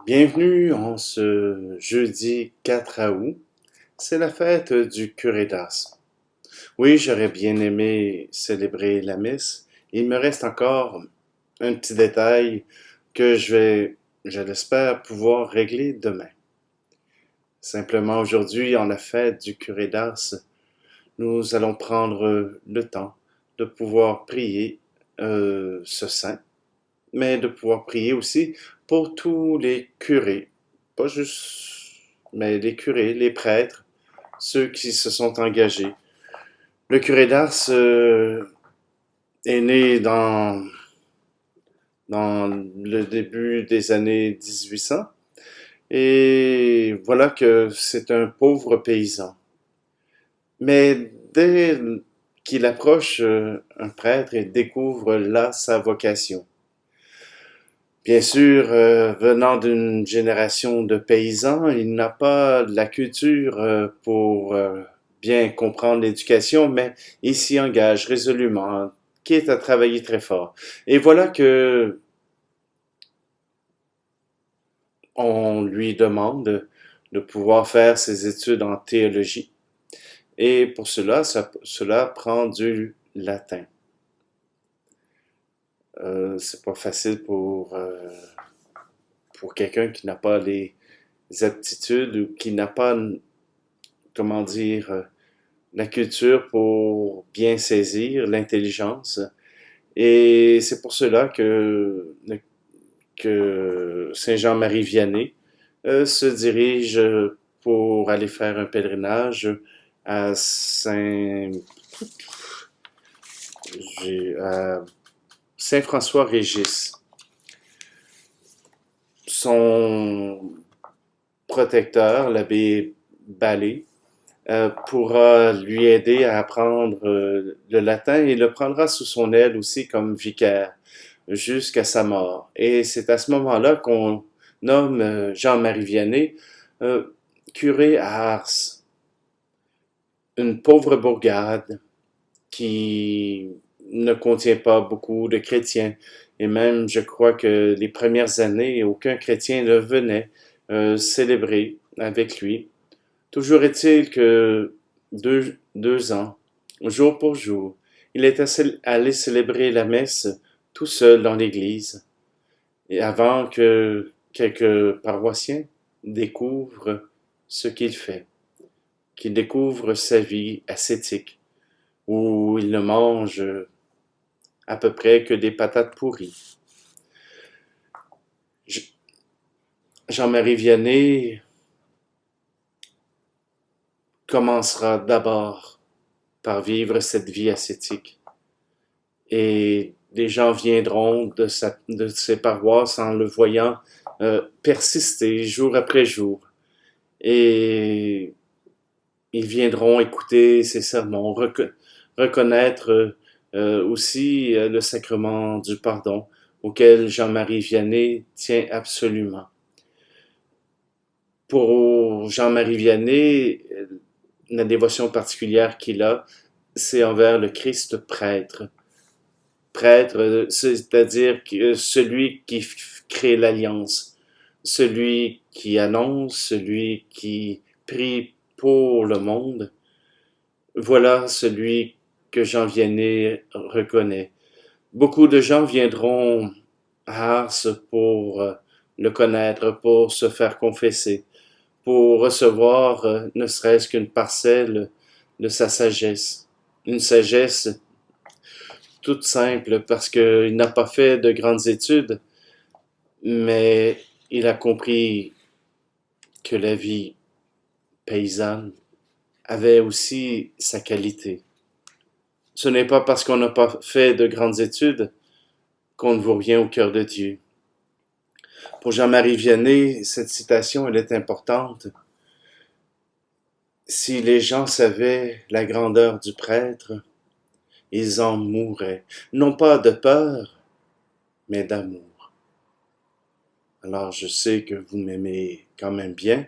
Bienvenue en ce jeudi 4 août. C'est la fête du curé d'Ars. Oui, j'aurais bien aimé célébrer la messe. Il me reste encore un petit détail que je l'espère, pouvoir régler demain. Simplement aujourd'hui, en la fête du curé d'Ars, nous allons prendre le temps de pouvoir prier ce saint, mais de pouvoir prier aussi pour tous les curés, pas juste, mais les curés, les prêtres, ceux qui se sont engagés. Le curé d'Ars est né dans le début des années 1800 et voilà que c'est un pauvre paysan. Mais dès qu'il approche un prêtre et découvre là sa vocation. Bien sûr, venant d'une génération de paysans, il n'a pas la culture pour bien comprendre l'éducation, mais il s'y engage résolument, quitte à travailler très fort. Et voilà que on lui demande de pouvoir faire ses études en théologie. Et pour cela prend du latin. C'est pas facile pour quelqu'un qui n'a pas les aptitudes ou qui n'a pas, comment dire, la culture pour bien saisir l'intelligence. Et c'est pour cela que Saint Jean-Marie Vianney se dirige pour aller faire un pèlerinage à à Saint-François-Régis. Son protecteur, l'abbé Ballé, pourra lui aider à apprendre le latin et le prendra sous son aile aussi comme vicaire jusqu'à sa mort. Et c'est à ce moment-là qu'on nomme Jean-Marie Vianney euh, curé à Ars, une pauvre bourgade qui ne contient pas beaucoup de chrétiens. Et même, je crois que les premières années, aucun chrétien ne venait célébrer avec lui. Toujours est-il que 2 ans, jour pour jour, il était allé célébrer la messe tout seul dans l'église, et avant que quelques paroissiens découvrent ce qu'il fait, qu'il découvre sa vie ascétique, où il ne mange à peu près que des patates pourries. Jean-Marie Vianney commencera d'abord par vivre cette vie ascétique. Et les gens viendront de ses paroisses en le voyant persister jour après jour. Et ils viendront écouter ses sermons, reconnaître aussi le sacrement du pardon auquel Jean-Marie Vianney tient absolument. Pour Jean-Marie Vianney, la dévotion particulière qu'il a, c'est envers le Christ prêtre. Prêtre, c'est-à-dire celui qui crée l'alliance, celui qui annonce, celui qui prie pour le monde. Voilà celui que Jean Vianney reconnaît. Beaucoup de gens viendront à Ars pour le connaître, pour se faire confesser, pour recevoir ne serait-ce qu'une parcelle de sa sagesse. Une sagesse toute simple parce qu'il n'a pas fait de grandes études, mais il a compris que la vie paysanne avait aussi sa qualité. Ce n'est pas parce qu'on n'a pas fait de grandes études qu'on ne vaut rien au cœur de Dieu. Pour Jean-Marie Vianney, cette citation, elle est importante. Si les gens savaient la grandeur du prêtre, ils en mourraient, non pas de peur, mais d'amour. Alors je sais que vous m'aimez quand même bien,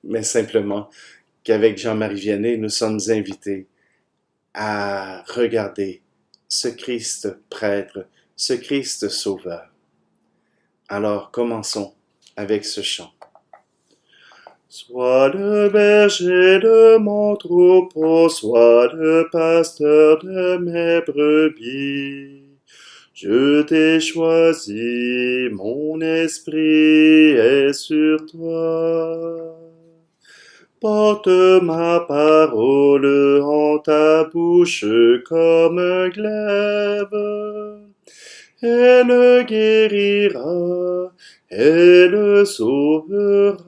mais simplement qu'avec Jean-Marie Vianney, nous sommes invités à regarder ce Christ prêtre, ce Christ sauveur. Alors commençons avec ce chant. Sois le berger de mon troupeau, sois le pasteur de mes brebis. Je t'ai choisi, mon esprit est sur toi. Porte ma parole en ta bouche comme un glaive. Elle guérira, elle sauvera.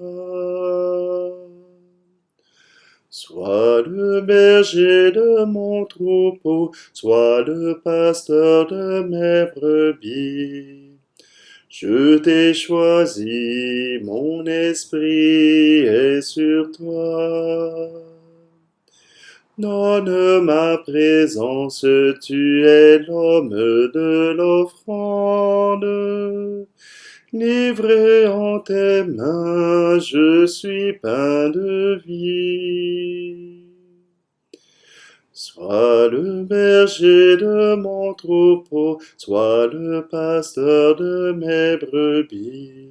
Sois le berger de mon troupeau, sois le pasteur de mes brebis. Je t'ai choisi, mon esprit est sur toi. Donne ma présence, tu es l'homme de l'offrande. Livré en tes mains, je suis pain de vie. Sois le berger de mon troupeau, sois le pasteur de mes brebis.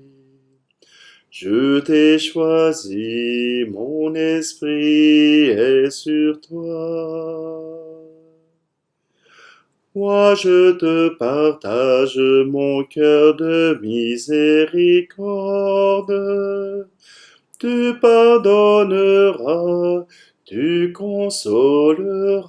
Je t'ai choisi, mon esprit est sur toi. Moi je te partage mon cœur de miséricorde. Tu pardonneras, tu consoleras.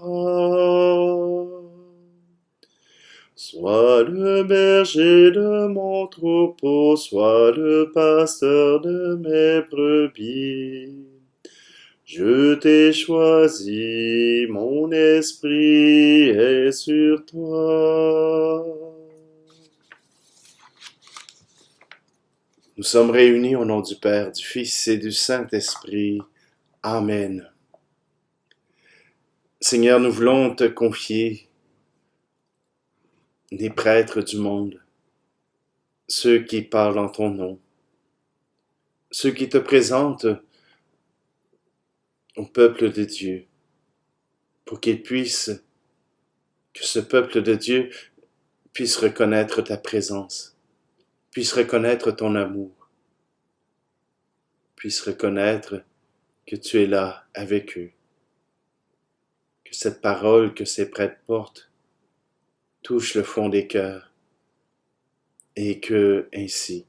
Sois le berger de mon troupeau, sois le pasteur de mes brebis. Je t'ai choisi, mon esprit est sur toi. Nous sommes réunis au nom du Père, du Fils et du Saint-Esprit. Amen. Seigneur, nous voulons te confier les prêtres du monde, ceux qui parlent en ton nom, ceux qui te présentent au peuple de Dieu, pour qu'ils puissent, que ce peuple de Dieu puisse reconnaître ta présence, puisse reconnaître ton amour, puisse reconnaître que tu es là avec eux, que cette parole que ces prêtres portent touche le fond des cœurs et que, ainsi,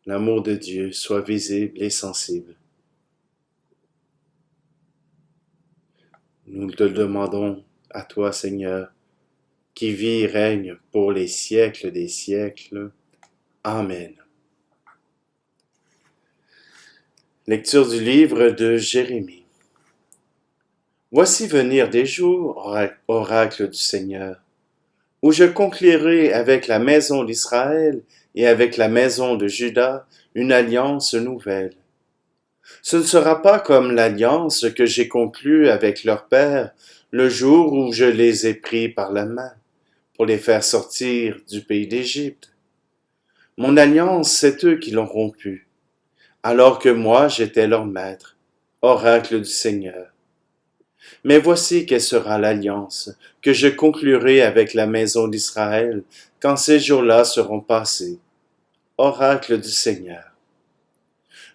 l'amour de Dieu soit visible et sensible. Nous te le demandons à toi, Seigneur, qui vit et règne pour les siècles des siècles. Amen. Lecture du livre de Jérémie. Voici venir des jours, oracle du Seigneur, où je conclurai avec la maison d'Israël et avec la maison de Juda une alliance nouvelle. Ce ne sera pas comme l'alliance que j'ai conclue avec leur père le jour où je les ai pris par la main pour les faire sortir du pays d'Égypte. Mon alliance, c'est eux qui l'ont rompue, alors que moi j'étais leur maître, oracle du Seigneur. Mais voici quelle sera l'alliance que je conclurai avec la maison d'Israël quand ces jours-là seront passés, oracle du Seigneur.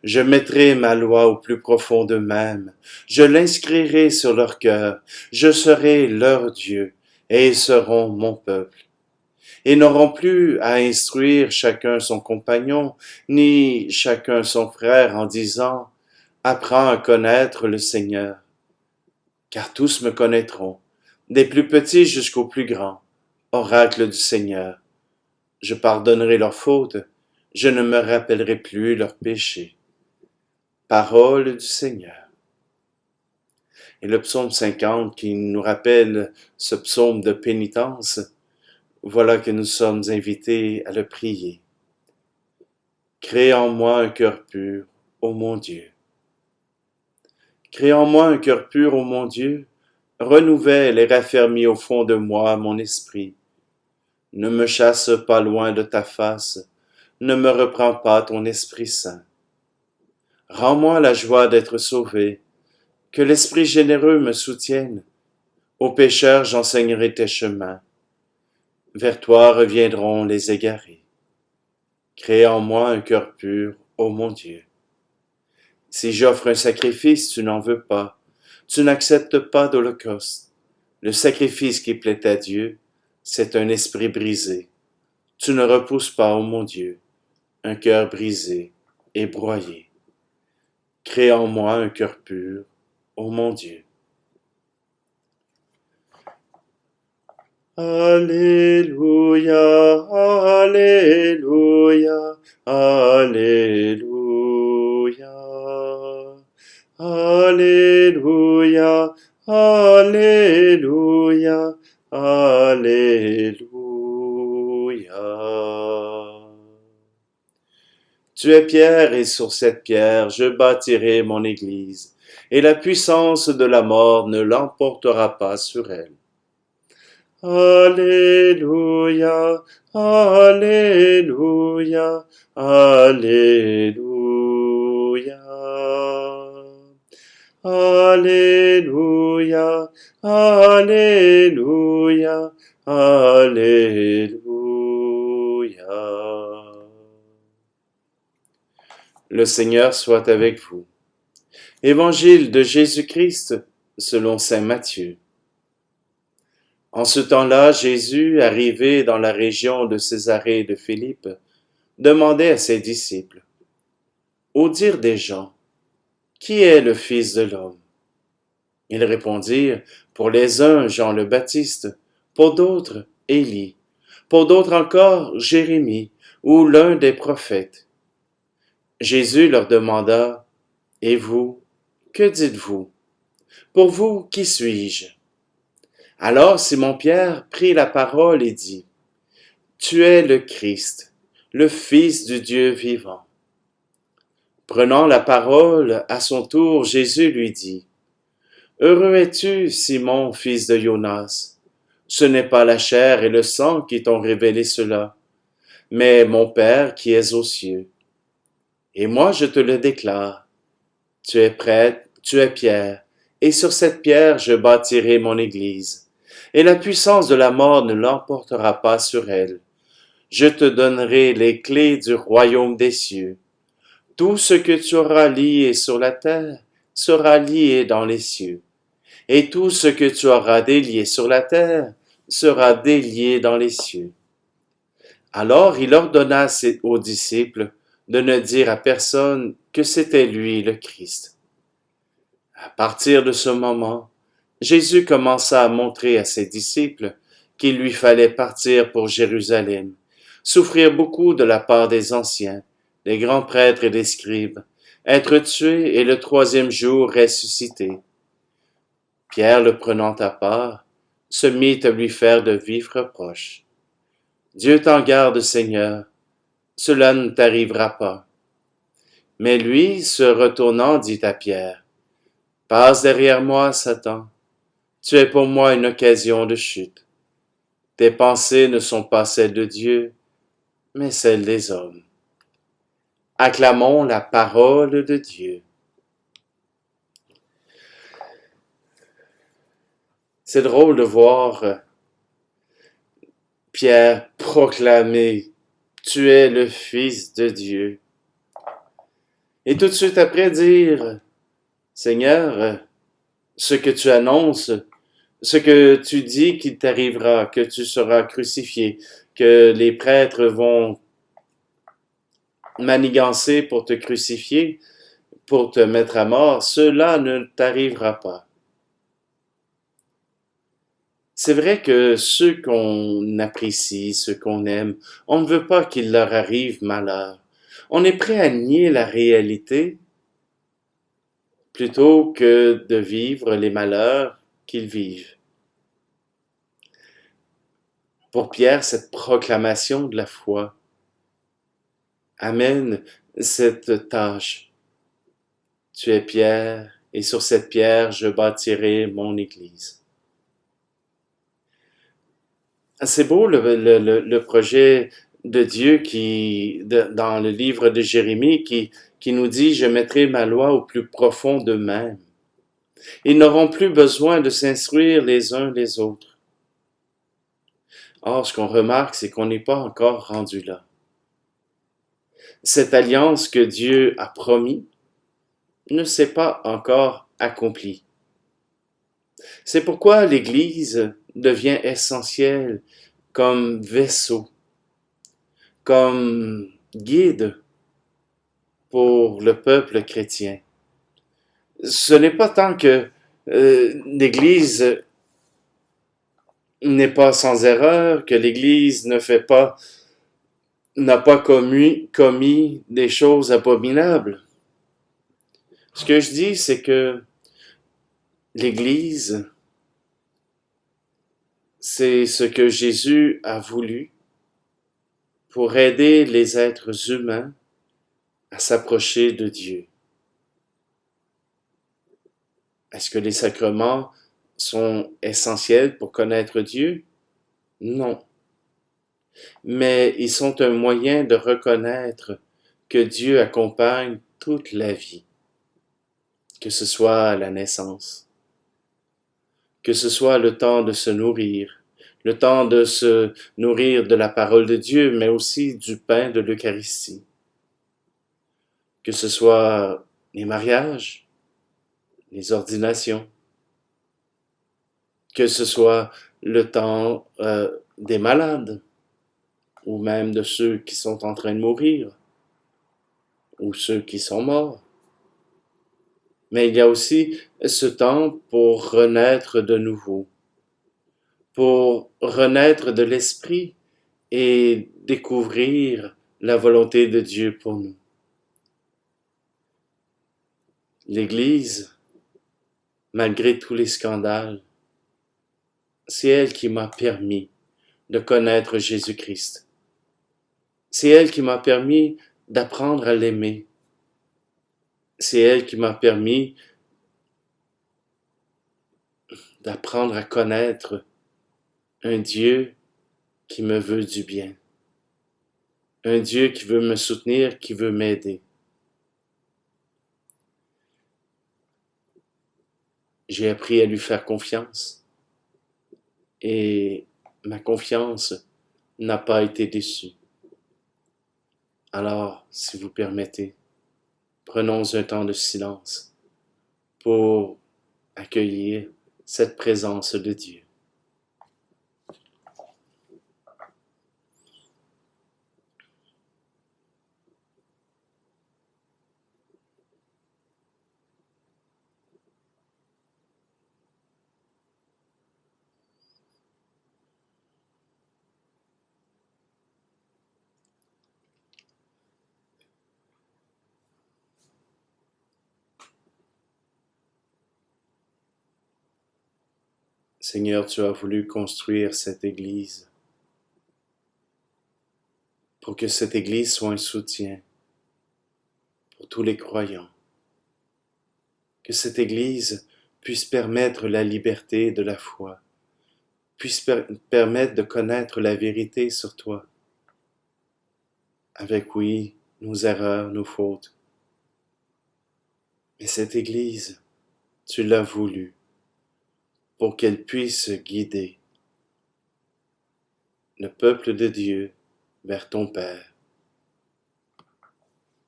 Je mettrai ma loi au plus profond d'eux-mêmes, je l'inscrirai sur leur cœur, je serai leur Dieu, et ils seront mon peuple. Ils n'auront plus à instruire chacun son compagnon, ni chacun son frère en disant « Apprends à connaître le Seigneur ». Car tous me connaîtront, des plus petits jusqu'aux plus grands, oracle du Seigneur. Je pardonnerai leurs fautes, je ne me rappellerai plus leurs péchés. Parole du Seigneur. Et le psaume 50 qui nous rappelle ce psaume de pénitence, voilà que nous sommes invités à le prier. Crée en moi un cœur pur, ô mon Dieu. Crée en moi un cœur pur, ô mon Dieu, renouvelle et raffermis au fond de moi mon esprit. Ne me chasse pas loin de ta face, ne me reprends pas ton Esprit Saint. Rends-moi la joie d'être sauvé, que l'Esprit généreux me soutienne. Aux pécheurs j'enseignerai tes chemins. Vers toi reviendront les égarés. Crée en moi un cœur pur, ô mon Dieu. Si j'offre un sacrifice, tu n'en veux pas. Tu n'acceptes pas d'holocauste. Le sacrifice qui plaît à Dieu, c'est un esprit brisé. Tu ne repousses pas, ô mon Dieu, un cœur brisé et broyé. Crée en moi un cœur pur, ô mon Dieu. Alléluia, Alléluia, Alléluia. Alléluia, Alléluia, Alléluia. Tu es pierre et sur cette pierre je bâtirai mon église, et la puissance de la mort ne l'emportera pas sur elle. Alléluia, Alléluia, Alléluia. Alléluia, Alléluia, Alléluia. Le Seigneur soit avec vous. Évangile de Jésus-Christ selon saint Matthieu. En ce temps-là, Jésus, arrivé dans la région de Césarée de Philippe, demandait à ses disciples, « Au dire des gens, qui est le Fils de l'homme ?» Ils répondirent, « Pour les uns, Jean le Baptiste, pour d'autres, Élie, pour d'autres encore, Jérémie, ou l'un des prophètes. » Jésus leur demanda, « Et vous, que dites-vous? Pour vous, qui suis-je? » Alors Simon-Pierre prit la parole et dit, « Tu es le Christ, le Fils du Dieu vivant. » Prenant la parole, à son tour, Jésus lui dit, « Heureux es-tu, Simon, fils de Jonas. Ce n'est pas la chair et le sang qui t'ont révélé cela, mais mon Père qui est aux cieux. Et moi je te le déclare, tu es prêtre, tu es pierre, et sur cette pierre je bâtirai mon église, et la puissance de la mort ne l'emportera pas sur elle. Je te donnerai les clés du royaume des cieux. Tout ce que tu auras lié sur la terre sera lié dans les cieux, et tout ce que tu auras délié sur la terre sera délié dans les cieux. » Alors il ordonna aux disciples de ne dire à personne que c'était lui le Christ. À partir de ce moment, Jésus commença à montrer à ses disciples qu'il lui fallait partir pour Jérusalem, souffrir beaucoup de la part des anciens, des grands prêtres et des scribes, être tué et le troisième jour ressusciter. Pierre, le prenant à part, se mit à lui faire de vifs reproches. « Dieu t'en garde, Seigneur, cela ne t'arrivera pas. » Mais lui, se retournant, dit à Pierre, « Passe derrière moi, Satan, tu es pour moi une occasion de chute. Tes pensées ne sont pas celles de Dieu, mais celles des hommes. » Acclamons la parole de Dieu. C'est drôle de voir Pierre proclamer « Tu es le Fils de Dieu ». Et tout de suite après dire « Seigneur, ce que tu annonces, ce que tu dis qu'il t'arrivera, que tu seras crucifié, que les prêtres vont manigancer pour te crucifier, pour te mettre à mort, cela ne t'arrivera pas. » C'est vrai que ceux qu'on apprécie, ceux qu'on aime, on ne veut pas qu'il leur arrive malheur. On est prêt à nier la réalité plutôt que de vivre les malheurs qu'ils vivent. Pour Pierre, cette proclamation de la foi amène cette tâche. Tu es pierre, et sur cette pierre je bâtirai mon église. C'est beau le projet de Dieu dans le livre de Jérémie qui nous dit « Je mettrai ma loi au plus profond d'eux-mêmes. Ils n'auront plus besoin de s'instruire les uns les autres. » Or, ce qu'on remarque, c'est qu'on n'est pas encore rendu là. Cette alliance que Dieu a promis ne s'est pas encore accomplie. C'est pourquoi l'Église devient essentielle comme vaisseau, comme guide pour le peuple chrétien. Ce n'est pas tant que l'Église n'est pas sans erreur, que l'Église n'a pas commis des choses abominables. Ce que je dis, c'est que l'Église, c'est ce que Jésus a voulu pour aider les êtres humains à s'approcher de Dieu. Est-ce que les sacrements sont essentiels pour connaître Dieu? Non. Mais ils sont un moyen de reconnaître que Dieu accompagne toute la vie, que ce soit à la naissance, que ce soit le temps de se nourrir, le temps de se nourrir de la parole de Dieu, mais aussi du pain de l'Eucharistie, que ce soit les mariages, les ordinations, que ce soit le temps des malades, ou même de ceux qui sont en train de mourir, ou ceux qui sont morts. Mais il y a aussi ce temps pour renaître de nouveau, pour renaître de l'esprit et découvrir la volonté de Dieu pour nous. L'Église, malgré tous les scandales, c'est elle qui m'a permis de connaître Jésus-Christ. C'est elle qui m'a permis d'apprendre à l'aimer. C'est elle qui m'a permis d'apprendre à connaître un Dieu qui me veut du bien. Un Dieu qui veut me soutenir, qui veut m'aider. J'ai appris à lui faire confiance. Et ma confiance n'a pas été déçue. Alors, si vous permettez, prenons un temps de silence pour accueillir cette présence de Dieu. Seigneur, tu as voulu construire cette Église pour que cette Église soit un soutien pour tous les croyants. Que cette Église puisse permettre la liberté de la foi, puisse permettre de connaître la vérité sur toi, avec, oui, nos erreurs, nos fautes. Mais cette Église, tu l'as voulu pour qu'elle puisse guider le peuple de Dieu vers ton Père.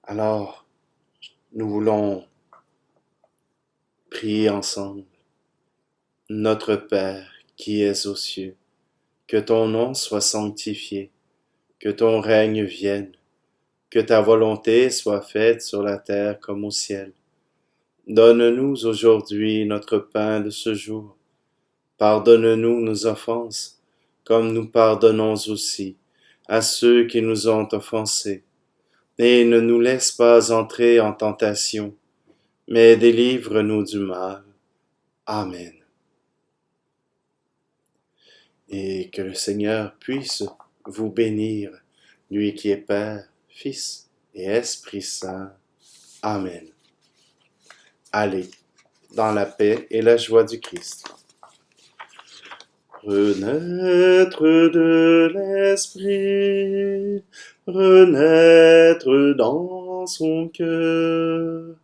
Alors, nous voulons prier ensemble. Notre Père qui es aux cieux, que ton nom soit sanctifié, que ton règne vienne, que ta volonté soit faite sur la terre comme au ciel. Donne-nous aujourd'hui notre pain de ce jour. Pardonne-nous nos offenses, comme nous pardonnons aussi à ceux qui nous ont offensés. Et ne nous laisse pas entrer en tentation, mais délivre-nous du mal. Amen. Et que le Seigneur puisse vous bénir, lui qui est Père, Fils et Esprit Saint. Amen. Allez, dans la paix et la joie du Christ. Renaître de l'Esprit, renaître dans son cœur,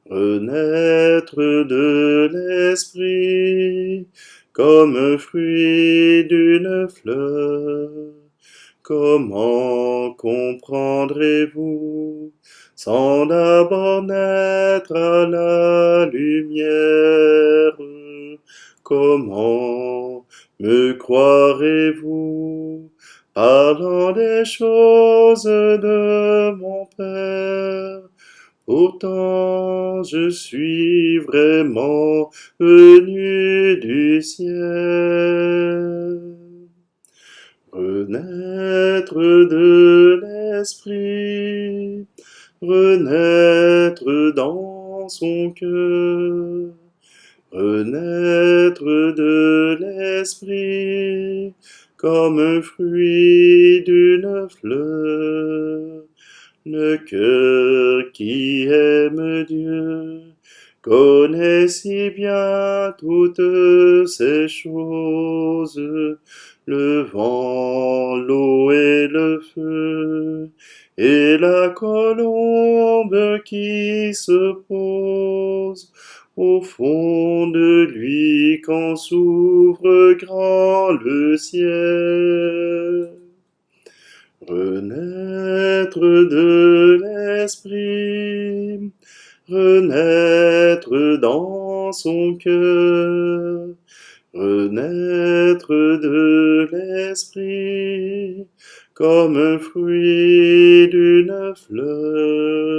renaître de l'Esprit, comme fruit d'une fleur, Comment comprendrez-vous sans d'abord naître à la lumière? Comment me croirez-vous parlant des choses de mon Père? Pourtant je suis vraiment venu du ciel. Renaître de l'esprit, renaître dans son cœur, renaître de l'esprit comme un fruit d'une fleur. Le cœur qui aime Dieu connaît si bien toutes ces choses, le vent, l'eau et le feu, et la colombe qui se pose au fond de lui quand s'ouvre grand le ciel. Renaître de l'esprit, renaître dans son cœur, renaître de l'esprit comme un fruit d'une fleur.